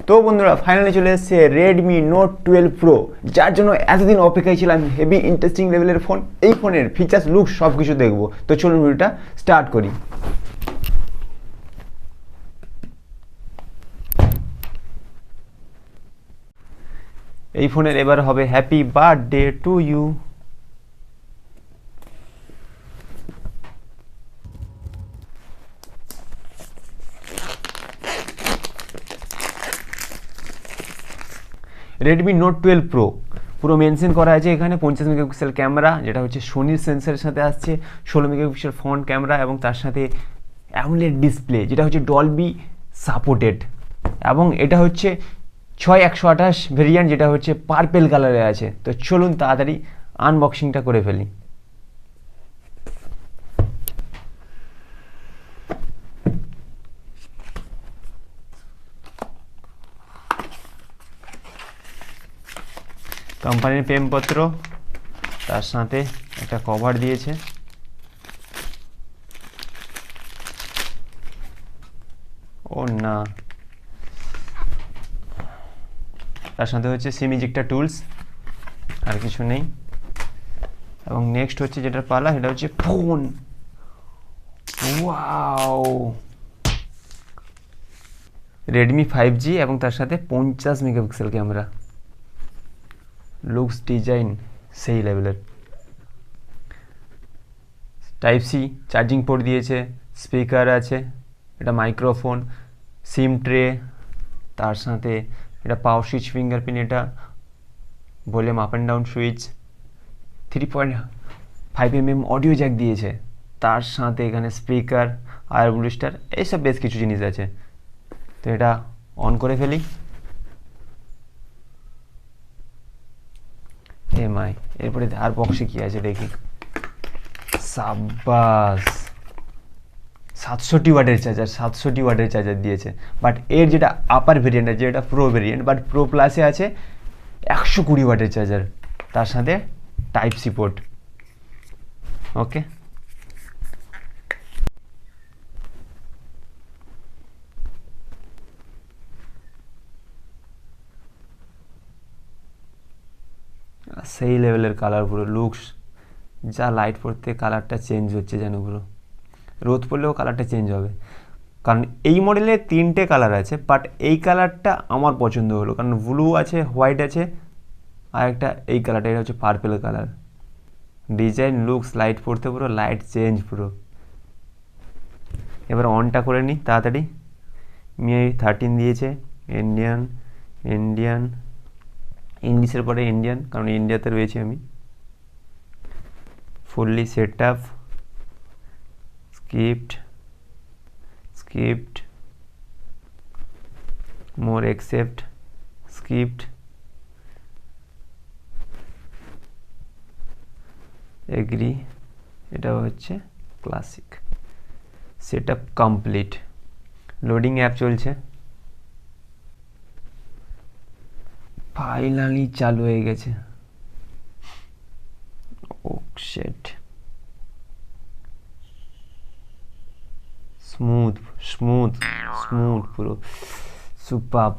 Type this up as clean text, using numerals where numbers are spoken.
তো বন্ধুরা ফাইনালি চলে এসেছে রেডমি নোট 12 প্রো, যার জন্য এতদিন অপেক্ষায় ছিলাম। হেভি ইন্টারেস্টিং লেভেলের ফোন। এই ফোনের ফিচার্স, লুক সব কিছু দেখবো। তো চলুন ভিডিওটা স্টার্ট করি। এই ফোনের এবার হবে happy birthday to you. Redmi Note 12 pro পুরো মেনশন করা আছে এখানে 50 মেগাপিক্সেল ক্যামেরা, যেটা হচ্ছে সোনির সেন্সরের সাথে আসছে, 16 মেগাপিক্সেল ফ্রন্ট ক্যামেরা এবং তার সাথে অ্যামোলেড ডিসপ্লে, যেটা হচ্ছে ডলবি সাপোর্টেড। এবং এটা হচ্ছে 6128 ভেরিয়েন্ট, যেটা হচ্ছে পার্পেল কালারে আছে। তো চলুন তাড়াতাড়ি আনবক্সিংটা করে ফেলি। কোম্পানির প্রেমপত্র, তার সাথে একটা কভার দিয়েছে। ও না, তার সাথে হচ্ছে সিম ইজেক্টর টুলস, আর কিছু নেই। এবং নেক্সট হচ্ছে যেটার পালা, সেটা হচ্ছে ফোন। ওয়াও, রেডমি 5G এবং তার সাথে 50 মেগাপিক্সেল ক্যামেরা। লুকস ডিজাইন সেই লেভেলের। টাইপ সি চার্জিং পোর্ট দিয়েছে, স্পিকার আছে, এটা মাইক্রোফোন, সিম ট্রে, তার সাথে এটা পাওয়ার সুইচ, ফিঙ্গারপ্রিন্ট, এটা volume up and down switch, 3.5mm audio Jack দিয়েছে, তার সাথে এখানে স্পিকার, আয়ার বুস্টার, এইসব বেশ কিছু জিনিস আছে। তো এটা অন করে ফেলি। মাই, এরপরে আর বক্সে কি আছে দেখি। সাব্বাস, 700 ওয়াটের চার্জার, 700 ওয়াটের চার্জার দিয়েছে। বাট এর যেটা আপার ভেরিয়েন্ট আছে, যেটা প্রো ভেরিয়েন্ট, বাট প্রো প্লাসে আছে 120 ওয়াটের চার্জার, তার সাথে টাইপ সি পোর্ট। ওকে, সেই লেভেলের কালার, পুরো লুকস। যা লাইট পড়তে কালারটা চেঞ্জ হচ্ছে যেন, পুরো রোদ পড়লেও কালারটা চেঞ্জ হবে। কারণ এই মডেলে 3টে কালার আছে, বাট এই কালারটা আমার পছন্দ হলো, কারণ ব্লু আছে, হোয়াইট আছে, আর একটা এই কালারটা, এটা হচ্ছে purple colour. Design, looks, light পড়তে পুরো লাইট চেঞ্জ পুরো। এবার অনটা করে নিই তাড়াতাড়ি। মিআই 13 দিয়েছে, ইন্ডিয়ান ইন্ডিয়ান ইংলিশের পরে ইন্ডিয়ান, কারণ ইন্ডিয়াতে রয়েছি আমি। ফুললি সেট আপ, স্ক্রিপ্ট, মোর অ্যাকসেপ্ট, স্ক্রিপ্ট, এগ্রি, এটা হচ্ছে classic. Set up complete. Loading app চলছে। ফাইনালি চালু হয়ে গেছে। ও শিট, স্মুথ পুরো সুপারব।